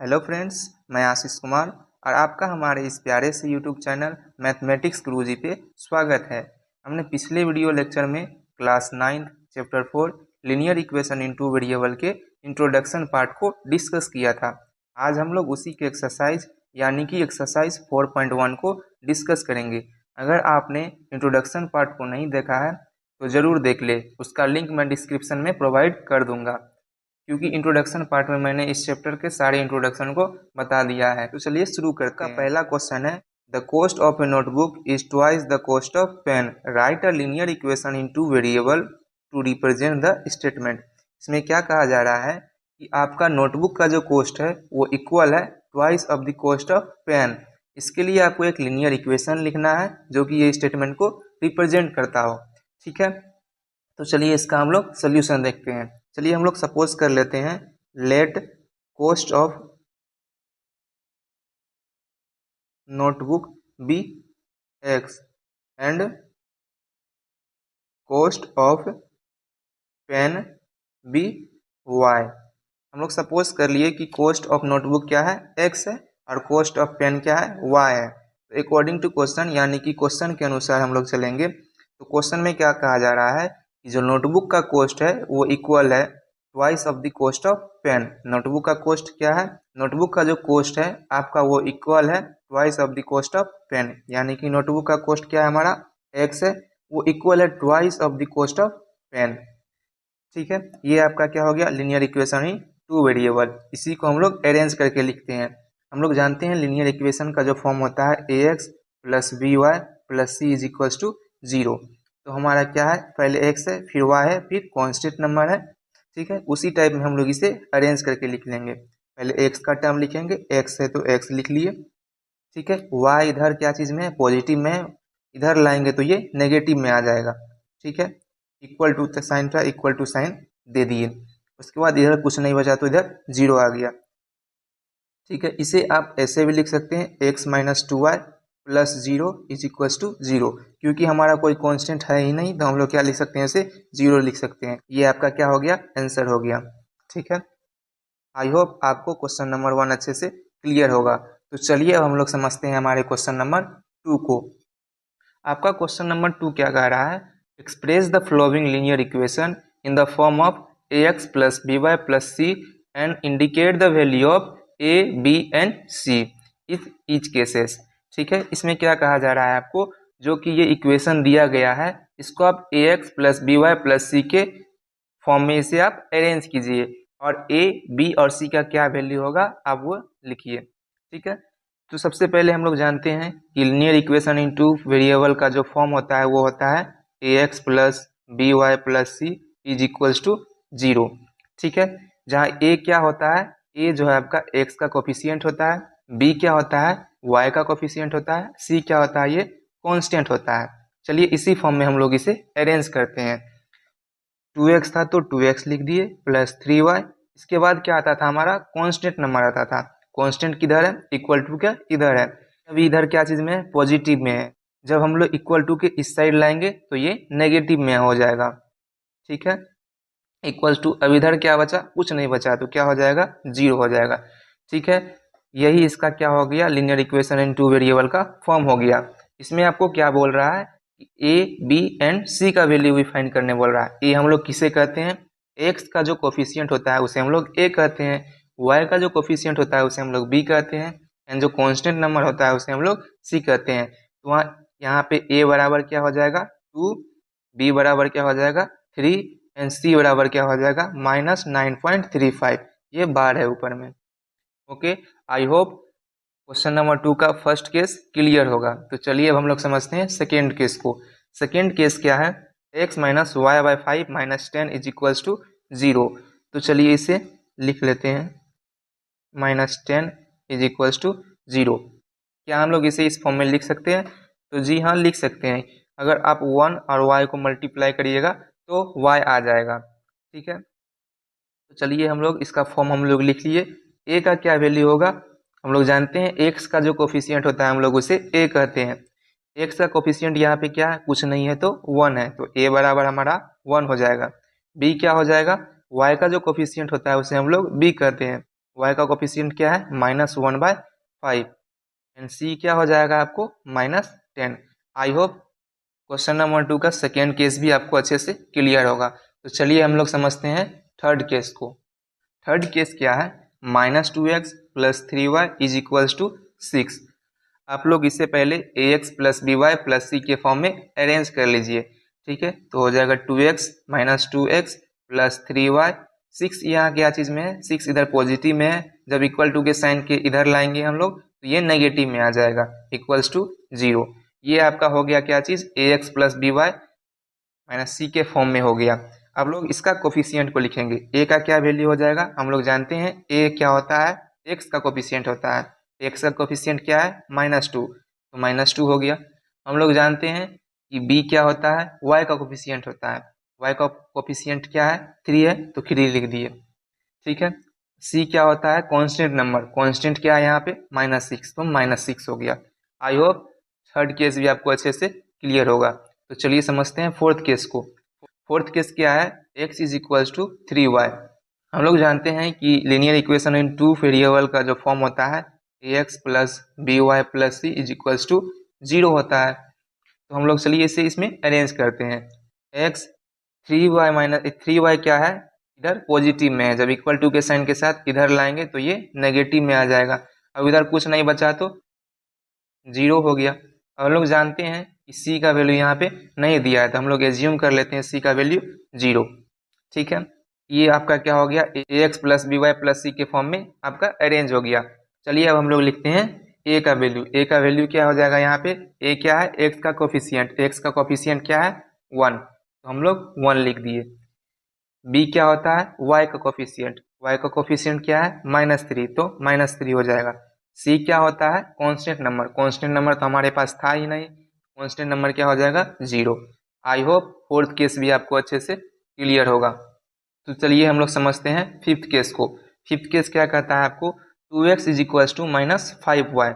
Hello friends, मैं आशीष कुमार और आपका हमारे इस प्यारे से यूट्यूब चैनल मैथमेटिक्स गुरुजी पे स्वागत है। हमने पिछले वीडियो लेक्चर में class 9 chapter 4 linear equation in two variable के इंट्रोडक्शन पार्ट को डिस्कस किया था। आज हम लोग उसी के एक्सरसाइज यानी कि एक्सरसाइज 4.1 को डिस्कस करेंगे। अगर आपने इंट्रोडक्शन पार्ट को नहीं देखा है तो ज़रूर देख ले, उसका लिंक मैं डिस्क्रिप्शन में प्रोवाइड कर दूंगा, क्योंकि इंट्रोडक्शन पार्ट में मैंने इस चैप्टर के सारे इंट्रोडक्शन को बता दिया है। तो चलिए शुरू करते हैं। पहला क्वेश्चन है, the cost of a notebook is twice the cost of pen, write a linear equation in two variable to represent the statement. इसमें क्या कहा जा रहा है कि आपका नोटबुक का जो कॉस्ट है वो इक्वल है twice of the cost of pen. इसके लिए आपको एक लीनियर इक्वेशन लिखना है जो कि ये स्टेटमेंट को रिप्रेजेंट करता हो। ठीक है, तो चलिए इसका हम लोग सोल्यूशन देखते हैं। चलिए हम लोग सपोज कर लेते हैं, let cost of notebook be X and cost of pen be Y. हम लोग सपोज कर लिए कि कॉस्ट ऑफ नोटबुक क्या है, एक्स है, और कॉस्ट ऑफ पेन क्या है, वाई है। तो अकॉर्डिंग टू क्वेश्चन यानी कि क्वेश्चन के अनुसार हम लोग चलेंगे। तो क्वेश्चन में क्या कहा जा रहा है कि जो नोटबुक का कॉस्ट है वो इक्वल है twice of the cost of pen. Notebook का कॉस्ट क्या है, नोटबुक का जो कॉस्ट है आपका वो इक्वल है twice of the cost of pen, यानी कि नोटबुक का कॉस्ट क्या है हमारा, एक्स है, वो इक्वल है twice of the cost of pen. ठीक है, ये आपका क्या हो गया, linear equation in two variable. इसी को हम लोग अरेंज करके लिखते हैं। हम लोग जानते हैं लीनियर इक्वेशन का जो फॉर्म होता है a x plus B Y plus c is equals to zero. तो हमारा क्या है, पहले एक्स है, फिर वाई है, फिर कॉन्स्टेंट नंबर है। ठीक है, उसी टाइप में हम लोग इसे अरेंज करके लिख लेंगे। पहले एक्स का टर्म लिखेंगे, एक्स है तो एक्स लिख लिए। ठीक है, वाई इधर क्या चीज़ में है, पॉजिटिव में है, इधर लाएंगे तो ये नेगेटिव में आ जाएगा। ठीक है, इक्वल टू साइन था, इक्वल टू साइन दे दिए। उसके बाद इधर कुछ नहीं बचा तो इधर जीरो आ गया। ठीक है, इसे आप ऐसे भी लिख सकते हैं, X minus two Y plus zero is equals to zero. क्योंकि हमारा कोई कांस्टेंट है ही नहीं तो हम लोग क्या लिख सकते हैं, इसे जीरो लिख सकते हैं। ये आपका क्या हो गया, आंसर हो गया। ठीक है, आई होप आपको क्वेश्चन नंबर 1 अच्छे से क्लियर होगा। तो चलिए अब हम लोग समझते हैं हमारे क्वेश्चन नंबर 2 को। आपका क्वेश्चन नंबर 2 क्या कह रहा है, express the following linear equation in the form of A x plus B Y plus C and indicate the value of A B and C if each cases. ठीक है, इसमें क्या कहा जा रहा है आपको, जो कि ये इक्वेशन दिया गया है इसको आप a x plus B Y plus c के फॉर्म में इसे आप अरेंज कीजिए और ए बी और सी का क्या वैल्यू होगा आप वो लिखिए। ठीक है, तो सबसे पहले हम लोग जानते हैं कि लीनियर इक्वेशन इनटू वेरिएबल का जो फॉर्म होता है वो होता है a x plus B Y plus c is equals to zero. ठीक है, जहाँ ए क्या होता है, ए जो है आपका एक्स का कोफिशिएंट होता है, बी क्या होता है, वाई का कोफिशिएंट होता है, सी क्या होता है, ये कांस्टेंट होता है। चलिए इसी फॉर्म में हम लोग इसे अरेंज करते हैं। 2x था तो 2x लिख दिए प्लस 3y। इसके बाद क्या आता था हमारा, कांस्टेंट नंबर आता था। कांस्टेंट किधर है, इक्वल टू क्या इधर है। अभी इधर क्या चीज़ में है, पॉजिटिव में है। जब हम लोग इक्वल टू के इस साइड लाएंगे तो ये नेगेटिव में हो जाएगा। ठीक है, इक्वल टू, अब इधर क्या बचा, कुछ नहीं बचा तो क्या हो जाएगा, जीरो हो जाएगा। ठीक है, यही इसका क्या हो गया, linear equation in two variable का फॉर्म हो गया। इसमें आपको क्या बोल रहा है, ए बी एंड सी का वैल्यू भी फाइंड करने बोल रहा है। ए हम लोग किसे कहते हैं, एक्स का जो कोफिशिएंट होता है उसे हम लोग ए कहते हैं, वाई का जो कोफिशिएंट होता है उसे हम लोग बी कहते हैं, एंड जो कांस्टेंट नंबर होता है उसे हम लोग सी कहते हैं। तो वहाँ यहाँ पे ए बराबर क्या हो जाएगा 2, बी बराबर क्या हो जाएगा 3 एंड सी बराबर क्या हो जाएगा -9.35। ये बार है ऊपर में। Okay, I hope question number 2 का फर्स्ट केस क्लियर होगा। तो चलिए अब हम लोग समझते हैं सेकेंड केस को। सेकेंड केस क्या है, x minus y by 5 minus 10 is equals to zero. तो चलिए इसे लिख लेते हैं, -10 इज इक्वल्स टू जीरो। क्या हम लोग इसे इस फॉर्म में लिख सकते हैं, तो जी हाँ लिख सकते हैं। अगर आप 1 और y को मल्टीप्लाई करिएगा तो y आ जाएगा। ठीक है, तो चलिए हम लोग इसका फॉर्म हम लोग लिख लिए। a का क्या वैल्यू होगा, हम लोग जानते हैं x का जो कोफिशिएंट होता है हम लोग उसे a कहते हैं। x का कोफिशिएंट यहाँ पे क्या है, कुछ नहीं है तो 1 है, तो a बराबर हमारा 1 हो जाएगा। b क्या हो जाएगा, y का जो कोफिशिएंट होता है उसे हम लोग b कहते हैं, y का कोफिशिएंट क्या है -1/5 एंड c क्या हो जाएगा आपको -10। आई होप क्वेश्चन नंबर 2 का सेकेंड केस भी आपको अच्छे से क्लियर होगा। तो चलिए हम लोग समझते हैं थर्ड केस को। थर्ड केस क्या है, -2x + 3y = 6। आप लोग इससे पहले ax + by + c के फॉर्म में अरेंज कर लीजिए, ठीक है। तो हो जाएगा 2x - 2x + 3y। 6 यहाँ क्या चीज़ में है, 6 इधर पॉजिटिव में है, जब इक्वल टू के साइन के इधर लाएंगे हम लोग तो ये नेगेटिव में आ जाएगा =0। ये आपका हो गया क्या चीज़, ax + by - c के फॉर्म में हो गया। अब लोग इसका कोफिशिएंट को लिखेंगे। a का क्या वैल्यू हो जाएगा, हम लोग जानते हैं a क्या होता है, x का कोफिशिएंट होता है। x का कोफिशिएंट क्या है -2, तो -2 हो गया। हम लोग जानते हैं कि b क्या होता है, y का कोफिशिएंट होता है। y का कोफिशिएंट क्या है 3 है, तो 3 लिख दिए, ठीक है। c क्या होता है, कांस्टेंट नंबर, कांस्टेंट क्या है यहाँ पे -6, तो -6 हो गया। आई होप थर्ड केस भी आपको अच्छे से क्लियर होगा। तो चलिए समझते हैं फोर्थ केस को। फोर्थ केस क्या है, x = 3y। हम लोग जानते हैं कि linear equation in two variable का जो फॉर्म होता है ax + by + c = 0 होता है। तो हम लोग चलिए इसे इसमें अरेंज करते हैं। x 3y क्या है, इधर पॉजिटिव में है, जब इक्वल टू के साइन के साथ इधर लाएंगे तो ये नेगेटिव में आ जाएगा। अब इधर कुछ नहीं बचा तो 0 हो गया। अब हम लोग जानते हैं कि c का वैल्यू यहाँ पे नहीं दिया है, तो हम लोग एज्यूम कर लेते हैं c का वैल्यू 0, ठीक है। ये आपका क्या हो गया, ax + by + c के फॉर्म में आपका अरेंज हो गया। चलिए अब हम लोग लिखते हैं a का वैल्यू। a का वैल्यू क्या हो जाएगा, यहाँ पे a क्या है, x का कोफिशिएंट, x का कोफिशिएंट क्या है 1, तो हम लोग 1 लिख दिए। b क्या होता है, y का कोफिशिएंट, y का कोफिशिएंट क्या है -3, तो -3 हो जाएगा। c क्या होता है, कांस्टेंट नंबर, कांस्टेंट नंबर तो हमारे पास था ही नहीं, कांस्टेंट नंबर क्या हो जाएगा 0। आई होप फोर्थ केस भी आपको अच्छे से क्लियर होगा। तो चलिए हम लोग समझते हैं फिफ्थ केस को। फिफ्थ केस क्या कहता है आपको, 2x = -5y,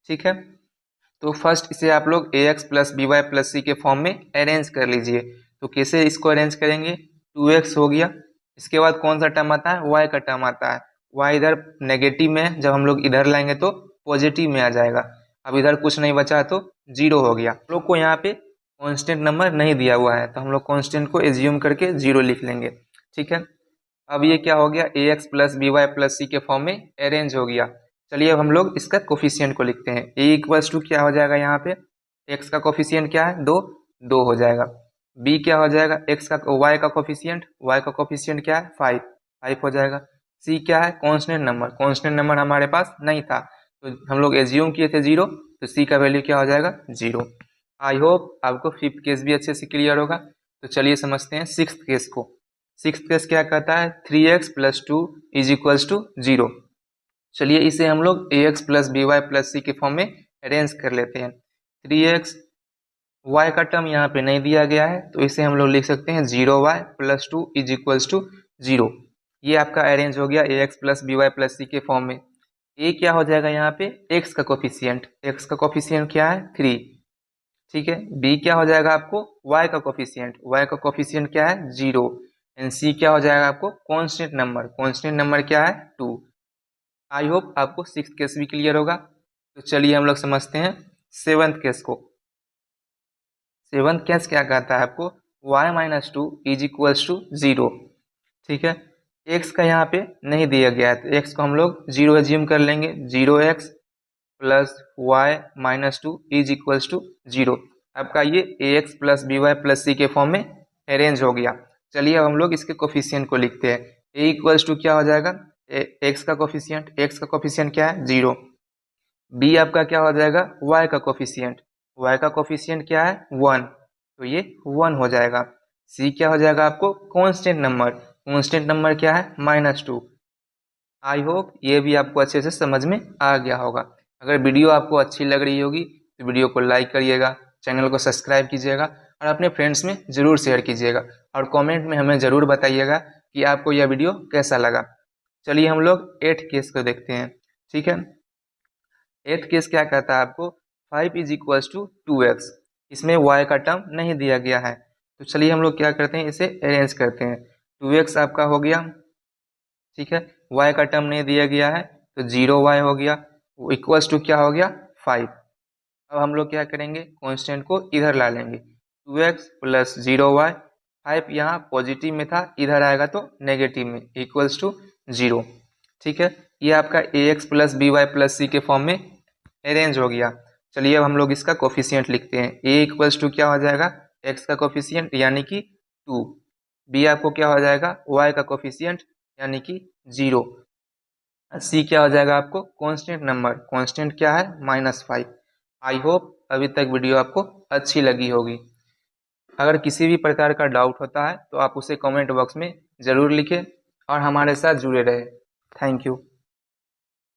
ठीक है। तो फर्स्ट इसे आप लोग ax + by + c के फॉर्म में अरेंज कर लीजिए। तो कैसे इसको अरेंज करेंगे, 2x हो गया, इसके बाद कौन सा टर्म आता है, y का टर्म आता है। y इधर नेगेटिव में है, जब हम लोग इधर लाएंगे तो पॉजिटिव में आ जाएगा। अब इधर कुछ नहीं बचा तो 0 हो गया। हम लोग को यहाँ पे कांस्टेंट नंबर नहीं दिया हुआ है, तो हम लोग कांस्टेंट को एज्यूम करके 0 लिख लेंगे, ठीक है। अब ये क्या हो गया, ax + by + c के फॉर्म में अरेंज हो गया। चलिए अब हम लोग इसका कोफिशिएंट को लिखते हैं। a = क्या हो जाएगा, यहाँ पे x का कोफिशिएंट क्या है 2, 2 हो जाएगा। b क्या हो जाएगा, y का कोफिशिएंट क्या है 5, 5 हो जाएगा। c क्या है, कांस्टेंट नंबर, कांस्टेंट नंबर हमारे पास नहीं था, तो हम लोग एज्यूम किए थे 0, तो c का वैल्यू क्या हो जाएगा 0। आई होप आपको फिफ्थ केस भी अच्छे से क्लियर होगा। तो चलिए समझते हैं सिक्स्थ केस को। सिक्स्थ केस क्या कहता है, 3x + 2 = 0। चलिए इसे हम लोग ax + by + c के फॉर्म में अरेंज कर लेते हैं। 3x, y का टर्म यहाँ पे नहीं दिया गया है, तो इसे हम लोग लिख सकते हैं 0y + 2 = 0। ये आपका अरेंज हो गया ax + by + c के फॉर्म में। a क्या हो जाएगा, यहाँ पे x का कोफिशिएंट, x का कोफिशिएंट क्या है 3, ठीक है। b क्या हो जाएगा आपको, y का कोफिशिएंट, y का कोफिशिएंट क्या है 0 एंड c क्या हो जाएगा आपको कांस्टेंट नंबर, कांस्टेंट नंबर क्या है 2। आई होप आपको सिक्स्थ केस भी क्लियर होगा। तो चलिए हम लोग समझते हैं सेवंथ केस को। सेवंथ केस क्या कहता है आपको, y - 2 = 0, ठीक है। x का यहाँ पे नहीं दिया गया है, तो x को हम लोग 0 एज्यूम कर लेंगे। 0x + y - 2 = 0। आपका ये ax + by + c के फॉर्म में अरेंज हो गया। चलिए अब हम लोग इसके कोफिशिएंट को लिखते हैं। a = क्या हो जाएगा, x का कोफिशिएंट क्या है 0। b आपका क्या हो जाएगा, y का कोफिशिएंट क्या है 1, तो ये 1 हो जाएगा। c क्या हो जाएगा आपको कांस्टेंट नंबर क्या है -2। आई होप ये भी आपको अच्छे से समझ में आ गया होगा। अगर वीडियो आपको अच्छी लग रही होगी तो वीडियो को लाइक करिएगा, चैनल को सब्सक्राइब कीजिएगा और अपने फ्रेंड्स में ज़रूर शेयर कीजिएगा और कमेंट में हमें ज़रूर बताइएगा कि आपको यह वीडियो कैसा लगा। चलिए हम लोग 8th केस को देखते हैं, ठीक है। 8th केस क्या कहता है आपको, 5 = 2x। इसमें y का टर्म नहीं दिया गया है, तो चलिए हम लोग क्या करते हैं, इसे अरेंज करते हैं। 2x आपका हो गया, ठीक है, y का टर्म नहीं दिया गया है तो 0y हो गया, वो इक्वल्स टू क्या हो गया 5। अब हम लोग क्या करेंगे, कांस्टेंट को इधर ला लेंगे, 2x प्लस 0y, 5 यहाँ पॉजिटिव में था, इधर आएगा तो नेगेटिव में, इक्वल्स टू 0। ठीक है, ये आपका ax plus B Y plus c के फॉर्म में अरेंज हो गया। चलिए अब हम लोग इसका कोफिशिएंट लिखते हैं। a इक्वल्स टू क्या हो जाएगा, x का कोफिशिएंट यानी कि 2, b आपको क्या हो जाएगा, y का कोफिशिएंट यानी कि 0, सी क्या हो जाएगा आपको कांस्टेंट नंबर, कांस्टेंट क्या है -5। आई होप अभी तक वीडियो आपको अच्छी लगी होगी। अगर किसी भी प्रकार का डाउट होता है तो आप उसे कमेंट बॉक्स में ज़रूर लिखें और हमारे साथ जुड़े रहें। Thank you.